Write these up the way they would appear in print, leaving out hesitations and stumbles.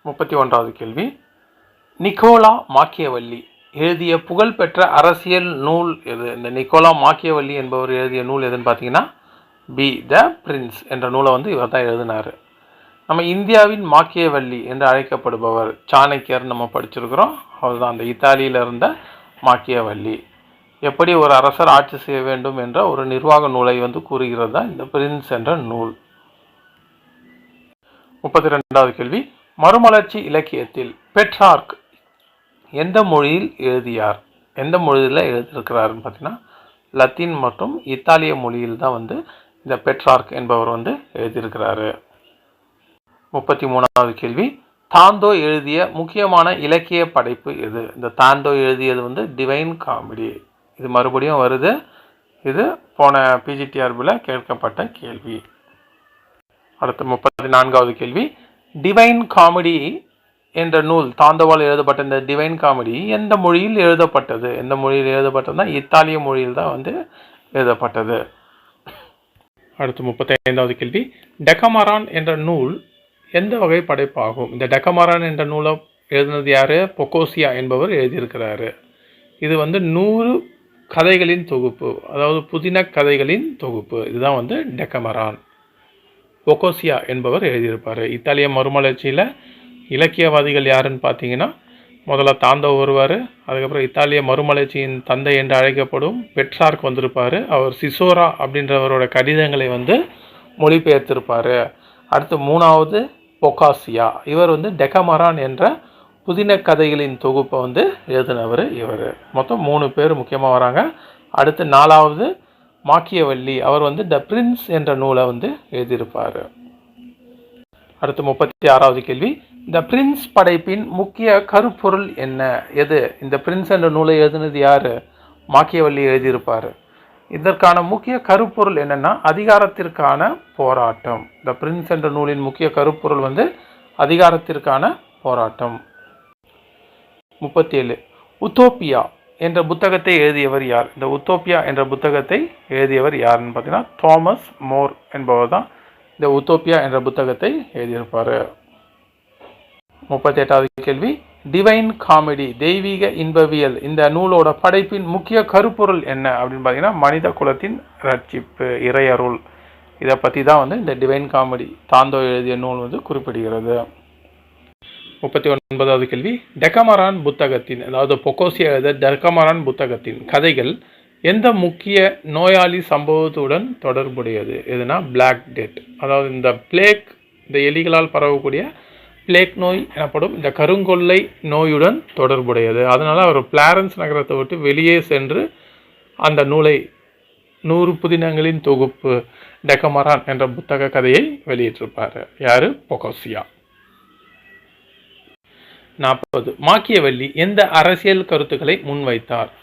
31வது கேள்வி, Nicolas Machiavelli எழுதிய புகழ்பெற்ற அரசியல் நூல் எது? இந்த நிக்கோலா மாக்கியவல்லி என்பவர் எழுதிய நூல் எதுன்னு பார்த்தீங்கன்னா த பிரின்ஸ் என்ற நூலை இவர் தான் எழுதினார். நம்ம இந்தியாவின் மாக்கியவல்லி என்று அழைக்கப்படுபவர் சாணக்கியர் நம்ம படிச்சிருக்கிறோம். அவர் தான் அந்த இத்தாலியில் இருந்த மாக்கியவல்லி. எப்படி ஒரு அரசர் ஆட்சி செய்ய வேண்டும் என்ற ஒரு நிர்வாக நூலை கூறுகிறது தான் இந்த பிரின்ஸ் என்ற நூல். 32வது கேள்வி, மறுமலர்ச்சி இலக்கியத்தில் பெட்ரார்க் எந்த மொழியில் எழுதியார்? எந்த மொழியில் எழுதியிருக்கிறாருன்னு பார்த்தீங்கன்னா லத்தீன் மற்றும் இத்தாலிய மொழியில் தான் இந்த பெட்ரார்க் என்பவர் எழுதியிருக்கிறாரு. 33வது கேள்வி, தாந்தோ எழுதிய முக்கியமான இலக்கிய படைப்பு எது? இந்த தாந்தோ எழுதியது டிவைன் காமெடி. இது மறுபடியும் வருது. இது போன பிஜிடிஆர்பியில் கேட்கப்பட்ட கேள்வி. அடுத்து 34வது கேள்வி, டிவைன் காமெடி என்ற நூல் தாந்தோவால் எழுதப்பட்ட இந்த டிவைன் காமெடி எந்த மொழியில் எழுதப்பட்டது? எந்த மொழியில் எழுதப்பட்டதுன்னா இத்தாலிய மொழியில் தான் எழுதப்பட்டது. அடுத்து 35வது கேள்வி, டெக்கமரான் என்ற நூல் எந்த வகை படைப்பாகும்? இந்த டெக்கமரான் என்ற நூலை எழுதினது யார்? பொக்கோசியா என்பவர் எழுதியிருக்கிறாரு. இது 100 கதைகளின் தொகுப்பு, அதாவது புதின கதைகளின் தொகுப்பு. இதுதான் டெக்கமரான். பொக்கோசியா என்பவர் எழுதியிருப்பார். இத்தாலிய மறுமலர்ச்சியில் இலக்கியவாதிகள் யாருன்னு பார்த்தீங்கன்னா முதல்ல தாந்தோ வருவார். அதுக்கப்புறம் இத்தாலிய மறுமலர்ச்சியின் தந்தை என்று அழைக்கப்படும் பெட்ரார்க் வந்திருப்பார். அவர் சிசோரா அப்படின்றவரோட கடிதங்களை மொழிபெயர்த்திருப்பார். அடுத்து 3வது பொக்காசியா. இவர் டெக்கமரான் என்ற புதின கதைகளின் தொகுப்பை எழுதினவர் இவர். மொத்தம் 3 பேர் முக்கியமாக வராங்க. அடுத்து 4வது மாக்கியவல்லி. அவர் த பிரின்ஸ் என்ற நூலை எழுதியிருப்பார். அடுத்து 36வது கேள்வி, த பிரின்ஸ் படைப்பின் முக்கிய கருப்பொருள் என்ன? எது? இந்த பிரின்ஸ் என்ற நூலை எழுதினது யார்? மாக்கியவல்லி எழுதியிருப்பார். இதற்கான முக்கிய கருப்பொருள் என்னென்னா அதிகாரத்திற்கான போராட்டம். த பிரின்ஸ் என்ற நூலின் முக்கிய கருப்பொருள் அதிகாரத்திற்கான போராட்டம். 37, உத்தோப்பியா என்ற புத்தகத்தை எழுதியவர் யார்? இந்த உத்தோப்பியா என்ற புத்தகத்தை எழுதியவர் யாருன்னு பார்த்தீங்கன்னா தாமஸ் மோர் என்பவர் தான் இந்த உத்தோப்பியா என்ற புத்தகத்தை எழுதியிருப்பார். 38வது கேள்வி, டிவைன் காமெடி தெய்வீக இன்பவியல் இந்த நூலோட படைப்பின் முக்கிய கருப்பொருள் என்ன அப்படின்னு பார்த்தீங்கன்னா மனித குலத்தின் ரட்சிப்பு, இறையருள். இதை பற்றி தான் இந்த டிவைன் காமெடி தாந்தோ எழுதிய நூல் குறிப்பிடுகிறது. 39வது கேள்வி, டெக்கமரான் புத்தகத்தின், அதாவது பொக்கோசியா எழுத டெக்கமரான் புத்தகத்தின் கதைகள் எந்த முக்கிய நோயாளி சம்பவத்துடன் தொடர்புடையது? எதுனா பிளாக் டெத், அதாவது இந்த பிளேக், இந்த எலிகளால் பரவக்கூடிய பிளேக் நோய் எனப்படும் இந்த கருங்கொள்ளை நோயுடன் தொடர்புடையது. அதனால் அவர் பிளாரன்ஸ் நகரத்தை விட்டு வெளியே சென்று அந்த நூலை 100 புதினங்களின் தொகுப்பு டெக்கமரான் என்ற புத்தக கதையை வெளியிட்டிருப்பார். யார்? பொக்கோசியா. 40, மாக்கியவல்லி எந்த அரசியல் கருத்துக்களை முன்வைத்தார்?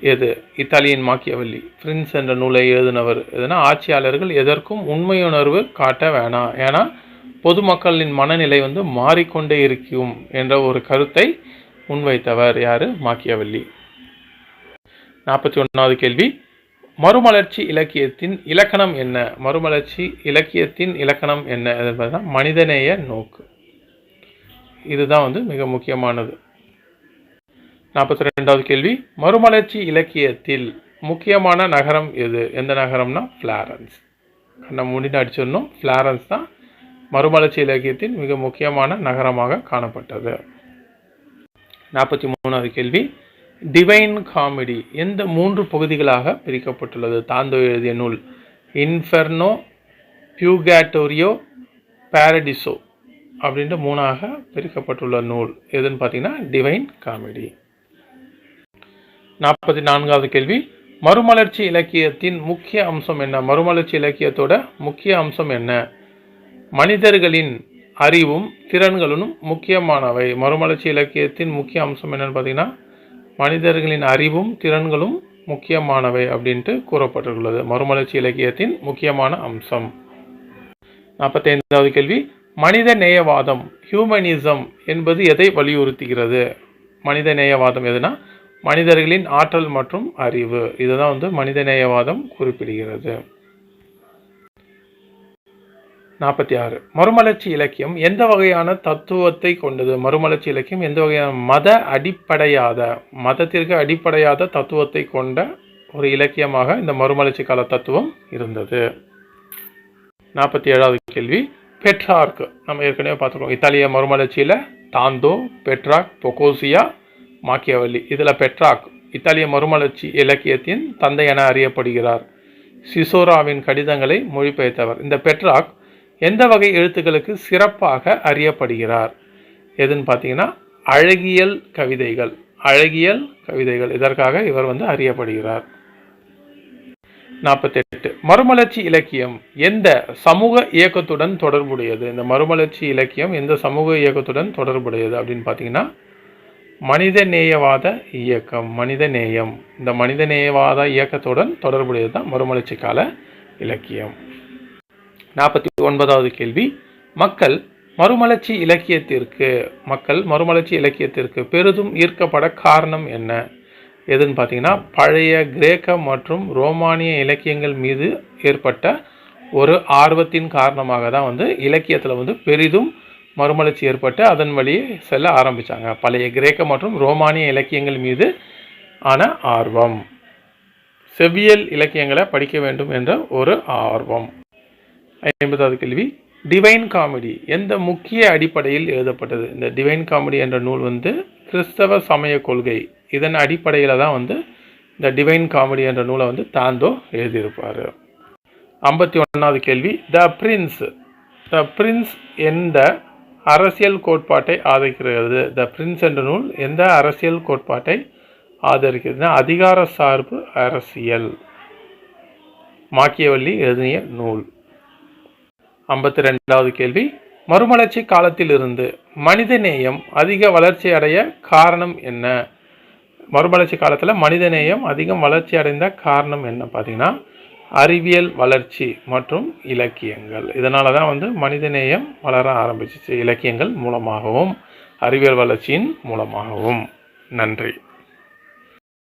எது? இத்தாலியன் மாக்கியவல்லி பிரின்ஸ் என்ற நூலை எழுதினவர். எதுனா ஆட்சியாளர்கள் எதற்கும் உண்மையுணர்வு காட்ட வேணாம், ஏன்னா பொதுமக்களின் மனநிலை மாறிக்கொண்டே இருக்கும் என்ற ஒரு கருத்தை முன்வைத்தவர். யார்? மாக்கியவல்லி. 41வது கேள்வி, மறுமலர்ச்சி இலக்கியத்தின் இலக்கணம் என்ன? மறுமலர்ச்சி இலக்கியத்தின் இலக்கணம் என்ன? மனிதநேய நோக்கு. இதுதான் மிக முக்கியமானது. 42வது கேள்வி, மறுமலர்ச்சி இலக்கியத்தில் முக்கியமான நகரம் எது? எந்த நகரம்னா ஃப்ளாரன்ஸ். நம்ம முன்னாடி அடிச்சிடணும், ஃப்ளாரன்ஸ் தான் மறுமலர்ச்சி இலக்கியத்தின் மிக முக்கியமான நகரமாக காணப்பட்டது. 43வது கேள்வி, டிவைன் காமெடி எந்த 3 பகுதிகளாக பிரிக்கப்பட்டுள்ளது? தாந்தோ எழுதிய நூல் இன்ஃபெர்னோ, பியூகாட்டோரியோ, பாரடிசோ அப்படின்ட்டு 3ஆக பிரிக்கப்பட்டுள்ள நூல் எதுன்னு பார்த்தீங்கன்னா டிவைன் காமெடி. 44வது கேள்வி, மறுமலர்ச்சி இலக்கியத்தின் முக்கிய அம்சம் என்ன? மறுமலர்ச்சி இலக்கியத்தோட முக்கிய அம்சம் என்ன? மனிதர்களின் அறிவும் திறன்களும் முக்கியமானவை. மறுமலர்ச்சி இலக்கியத்தின் முக்கிய அம்சம் என்னன்னு பார்த்தீங்கன்னா மனிதர்களின் அறிவும் திறன்களும் முக்கியமானவை அப்படின்ட்டு கூறப்பட்டுள்ளது. மறுமலர்ச்சி இலக்கியத்தின் முக்கியமான அம்சம். 45வது கேள்வி, மனித நேயவாதம் ஹியூமனிசம் என்பது எதை வலியுறுத்துகிறது? மனித நேயவாதம் எதுனா மனிதர்களின் ஆற்றல் மற்றும் அறிவு. இதுதான் மனித நேயவாதம் குறிப்பிடுகிறது. 46. மறுமலர்ச்சி இலக்கியம் எந்த வகையான தத்துவத்தை கொண்டது? மறுமலர்ச்சி இலக்கியம் எந்த வகையான மதத்திற்கு அடிப்படையாத தத்துவத்தை கொண்ட ஒரு இலக்கியமாக இந்த மறுமலர்ச்சி கால தத்துவம் இருந்தது. 47வது கேள்வி, பெட்ரார்க் நம்ம ஏற்கனவே பார்த்துருக்கோம். இத்தாலிய மறுமலர்ச்சியில் தாந்தோ, பெட்ராக், பொகோசியா, மாக்கியவல்லி. இதில் பெட்ராக் இத்தாலிய மறுமலர்ச்சி இலக்கியத்தின் தந்தை என அறியப்படுகிறார். சிசோராவின் கடிதங்களை மொழிபெயர்த்தவர். இந்த பெட்ராக் எந்த வகை எழுத்துக்களுக்கு சிறப்பாக அறியப்படுகிறார்? எதுன்னு பார்த்தீங்கன்னா அழகியல் கவிதைகள். இதற்காக இவர் அறியப்படுகிறார். 48. மறுமலர்ச்சி இலக்கியம் எந்த சமூக இயக்கத்துடன் தொடர்புடையது? இந்த மறுமலர்ச்சி இலக்கியம் எந்த சமூக இயக்கத்துடன் தொடர்புடையது அப்படின்னு பார்த்தீங்கன்னா மனிதநேயவாத இயக்கம். இந்த மனிதநேயவாத இயக்கத்துடன் தொடர்புடையது தான் மறுமலர்ச்சி கால இலக்கியம். 49வது கேள்வி, மக்கள் மறுமலர்ச்சி இலக்கியத்திற்கு பெரிதும் ஈர்க்கப்பட காரணம் என்ன? எதுன்னு பார்த்தீங்கன்னா பழைய கிரேக்க மற்றும் ரோமானிய இலக்கியங்கள் மீது ஏற்பட்ட ஒரு ஆர்வத்தின் காரணமாக தான் இலக்கியத்தில் பெரிதும் மறுமலர்ச்சி ஏற்பட்டு அதன் வழியே செல்ல ஆரம்பித்தாங்க. பழைய கிரேக்க மற்றும் ரோமானிய இலக்கியங்கள் மீது ஆன ஆர்வம், செவ்வியல் இலக்கியங்களை படிக்க வேண்டும் என்ற ஒரு ஆர்வம். 50வது கேள்வி, டிவைன் காமெடி எந்த முக்கிய அடிப்படையில் எழுதப்பட்டது? இந்த டிவைன் காமெடி என்ற நூல் கிறிஸ்தவ சமய கொள்கை, இதன் அடிப்படையில் தான் இந்த டிவைன் காமெடி என்ற நூலை தாந்தோ எழுதியிருப்பார். 51வது கேள்வி, த பிரின்ஸ் எந்த அரசியல் கோட்பாட்டை ஆதரிக்கிறது? த பிரின்ஸ் என்ற நூல் எந்த அரசியல் கோட்பாட்டை ஆதரிக்கிறதுனா அதிகார சார்பு அரசியல். மாக்கியவல்லி எழுதிய நூல். 52வது கேள்வி, மறுமலர்ச்சி காலத்திலிருந்து மனிதநேயம் அதிக வளர்ச்சி அடைய காரணம் என்ன? மறுமலர்ச்சி காலத்தில் மனிதநேயம் அதிகம் வளர்ச்சி அடைந்த காரணம் என்ன பார்த்தீங்கன்னா அறிவியல் வளர்ச்சி மற்றும் இலக்கியங்கள். இதனால தான் மனிதநேயம் வளர ஆரம்பிச்சிச்சு, இலக்கியங்கள் மூலமாகவும் அறிவியல் வளர்ச்சியின் மூலமாகவும். நன்றி.